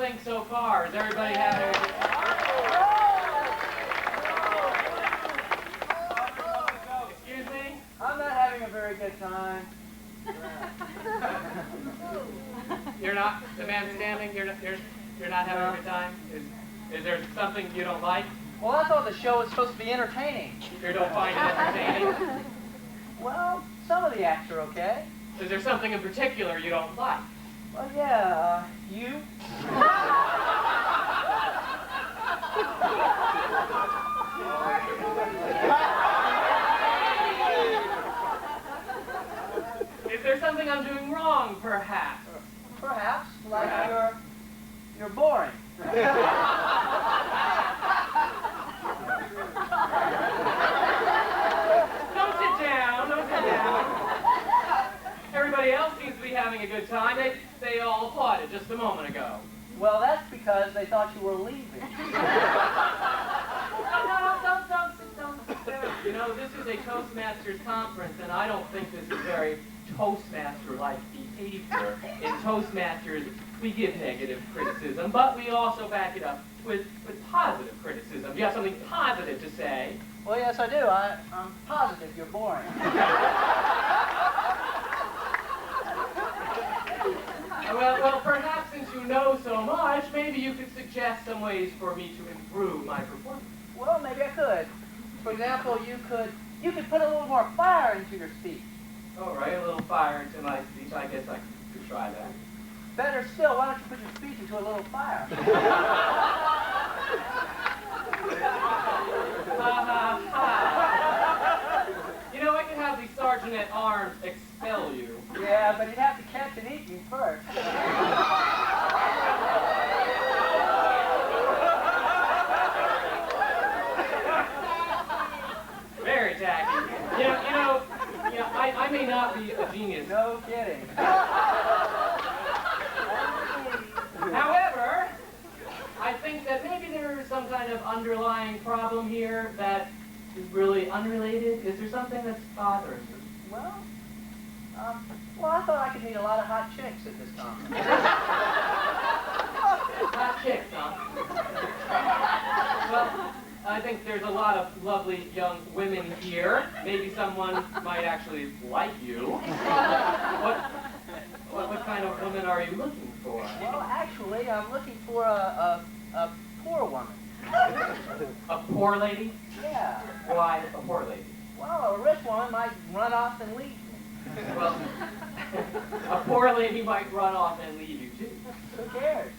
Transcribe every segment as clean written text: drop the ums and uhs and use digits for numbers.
think so far? Is everybody having a good time? Excuse me? I'm not having a very good time. You're not, the man standing, you're not having a good time? Is there something you don't like? Well, I thought the show was supposed to be entertaining. You don't find it entertaining? Well, some of the acts are okay. Is there something in particular you don't like? Well, yeah, you. Is there something I'm doing wrong, perhaps? Perhaps, like you're boring. Don't sit down, don't sit down. Everybody else seems to be having a good time. They all applauded just a moment ago. Well, that's because they thought you were leaving. Don't. You know, this is a Toastmasters conference, and I don't think this is very Toastmaster-like behavior. In Toastmasters, we give negative criticism, but we also back it up with positive criticism. Do you have something positive to say? Well, yes, I do. I'm positive you're boring. Well, perhaps since you know so much, maybe you could suggest some ways for me to improve my performance. Well, maybe I could. For example, you could put a little more fire into your speech. All right, a little fire into my speech. I guess I could try that. Better still, why don't you put your speech into a little fire? You know, I could have the sergeant at arms expel you. Yeah, but he'd have to catch and eat you first. Very tacky. You know, I may not be a genius. No kidding. However, I think that maybe there is some kind of underlying problem here that is really unrelated. Is there something that's bothering you? Well, I thought I could meet a lot of hot chicks at this conference. Hot chicks, huh? Well, I think there's a lot of lovely young women here. Maybe someone might actually like you. What kind of woman are you looking for? Well, actually, I'm looking for a poor woman. A poor lady? Yeah. Why a poor lady? Well, a rich woman might run off and leave me. Well, a poor lady might run off and leave you, too. Who cares?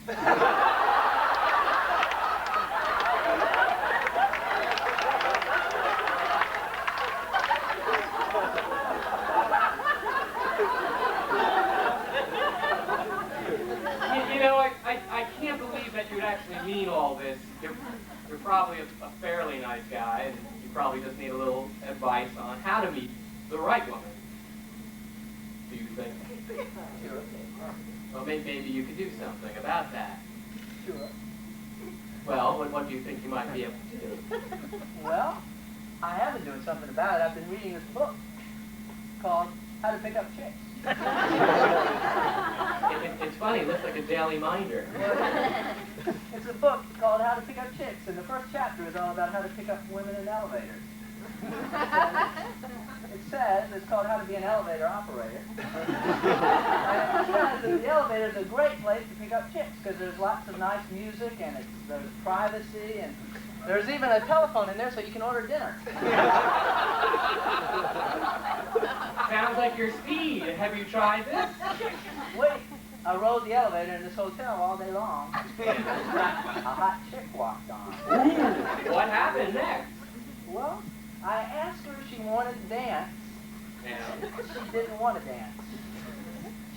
You know, I can't believe that you'd actually mean all this. You're probably a fairly nice guy, and you probably just need a little advice on how to meet the right woman. Do you think? Sure. Well, maybe you could do something about that. Sure. Well, what do you think you might be able to do? Well, I have been doing something about it. I've been reading this book called How to Pick Up Chicks. It's funny, it looks like a Daily Minder. It's a book called How to Pick Up Chicks, and the first chapter is all about how to pick up women in elevators. It says it's called How to Be an Elevator Operator. And it says that the elevator is a great place to pick up chicks because there's lots of nice music and there's privacy and there's even a telephone in there so you can order dinner. Sounds like your speed. Have you tried this? Wait, I rode the elevator in this hotel all day long. A hot chick walked on. Ooh, what happened next? Well, I asked her if she wanted to dance. Yeah. She didn't want to dance.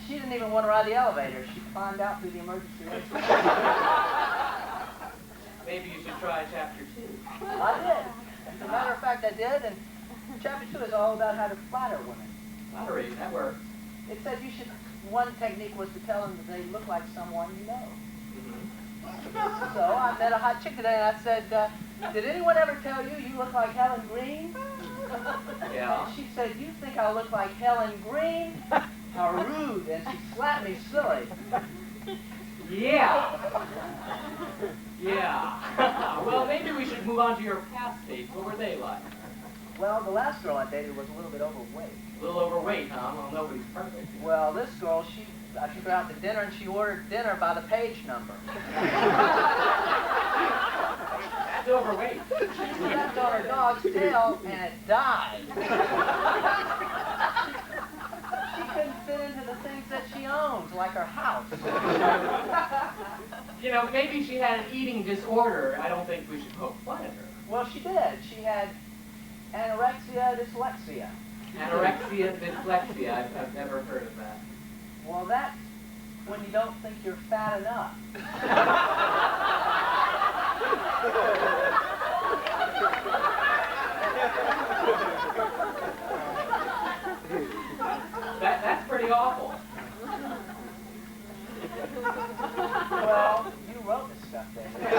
She didn't even want to ride the elevator. She climbed out through the emergency exit. Maybe you should try chapter 2. I did. As a matter of fact, I did, and chapter 2 is all about how to flatter women. Flattery, that works. It said one technique was to tell them that they look like someone you know. Mm-hmm. So I met a hot chick today, and I said, did anyone ever tell you you look like Helen Green? Yeah. And she said, you think I look like Helen Green? How rude. And she slapped me silly. Yeah. Yeah. Well, maybe we should move on to your past dates. What were they like? Well, the last girl I dated was a little bit overweight. A little overweight, huh? Well, nobody's perfect. Well, this girl, I took her out to dinner, and she ordered dinner by the page number. That's overweight. She stepped on her dog's tail, and it died. She couldn't fit into the things that she owns, like her house. You know, maybe she had an eating disorder. I don't think we should poke fun at her. Well, she did. She had anorexia dyslexia. Anorexia, dyslexia. I've never heard of that. Well, that's when you don't think you're fat enough. That's pretty awful. Well, you wrote this stuff, David.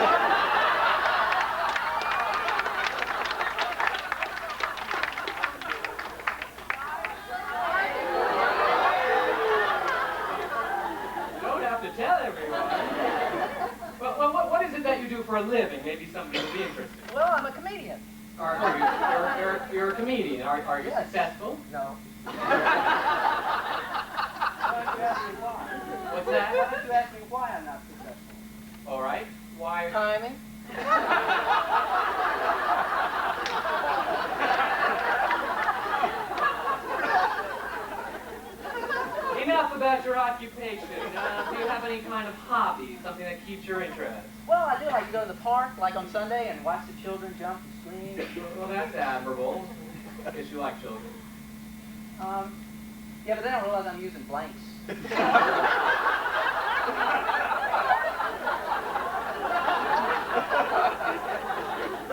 Tell everyone. Well, what is it that you do for a living? Maybe somebody will be interested. Well, I'm a comedian. You're a comedian. Are you successful? No. Why don't you ask me why? What's that? Why don't you ask me why I'm not successful? All right. Why? Timing. Enough about your occupation. Do you have any kind of hobby, something that keeps your interest? Well, I do like to go to the park, like on Sunday, and watch the children jump and scream. Well, that's admirable. I guess you like children. Yeah, but they don't realize I'm using blanks.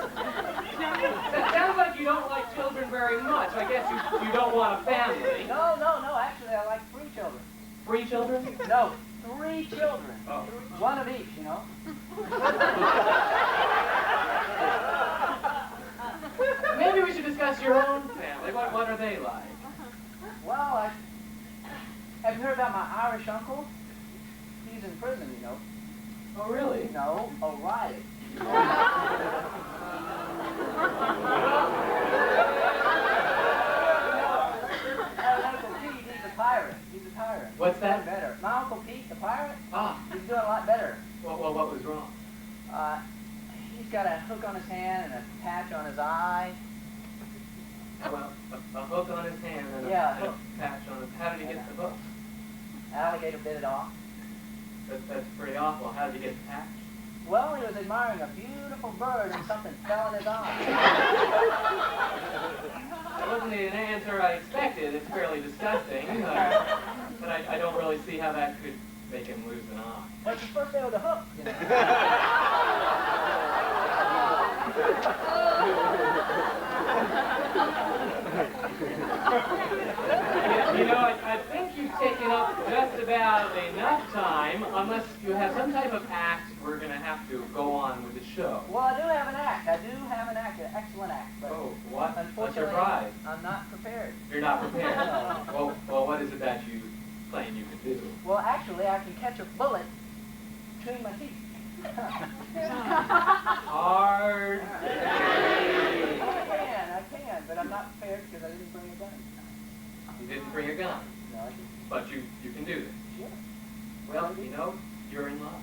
That sounds like you don't like children very much. I guess you don't want a family. No. Actually, I like 3 children. 3 children? No, 3 children. Oh. 1 of each, you know. Maybe we should discuss your own family. What are they like? Well, have you heard about my Irish uncle? He's in prison, you know. Oh, really? No, O'Reilly. He's a tyrant. What's that? Better. My Uncle Pete, the pirate, Ah. he's doing a lot better. Well, what was wrong? He's got a hook on his hand and a patch on his eye. Well, a hook on his hand and Yeah, a patch on his... How did he get the hook? Alligator bit it off. That's pretty awful. How did he get the patch? Well, he was admiring a beautiful bird and something fell in his eye. That wasn't the answer I expected. It's fairly disgusting. But I don't really see how that could make him lose an eye. Well, it's his first day with a hook, you know. You know, I think you've taken up just about enough time. Unless you have some type of act, we're going to have to go on with the show. Well, I do have an act. An excellent act. But Oh, what? A unfortunately, surprise. I'm not prepared. You're not prepared. Well, what is it that you claim you can do? Well, actually, I can catch a bullet between my teeth. Hard. I can, but I'm not prepared because I didn't bring a gun. You didn't bring a gun, No, I didn't. but you can do this. Sure. Well, you know, you're in love.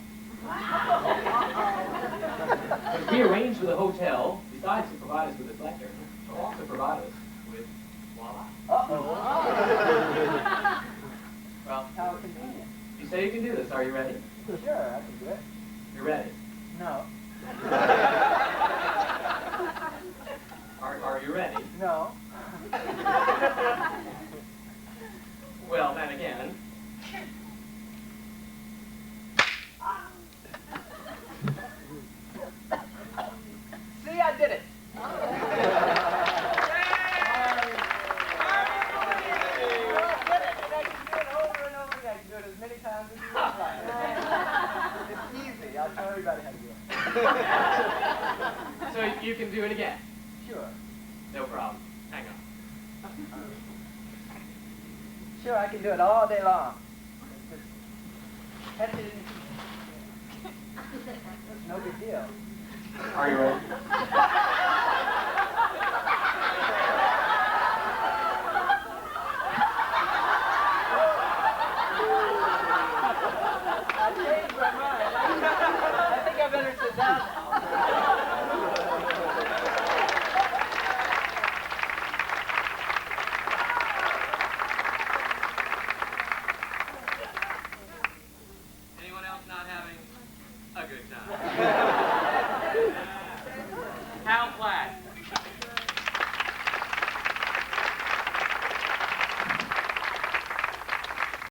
We arranged with the hotel, besides to provide us with this lecture, to also provide us with voila. Uh-oh. Well, How convenient. you say you can do this. Are you ready? Sure, I can do it. You're ready. No. Are you ready? No. Well, then again. See, I did it. I'll show everybody how to do it. So you can do it again? Sure. No problem. Hang on. Sure, I can do it all day long. Just catch it in It's no big deal. Are you ready? I changed my mind. I think I better sit down now. Anyone else not having a good time?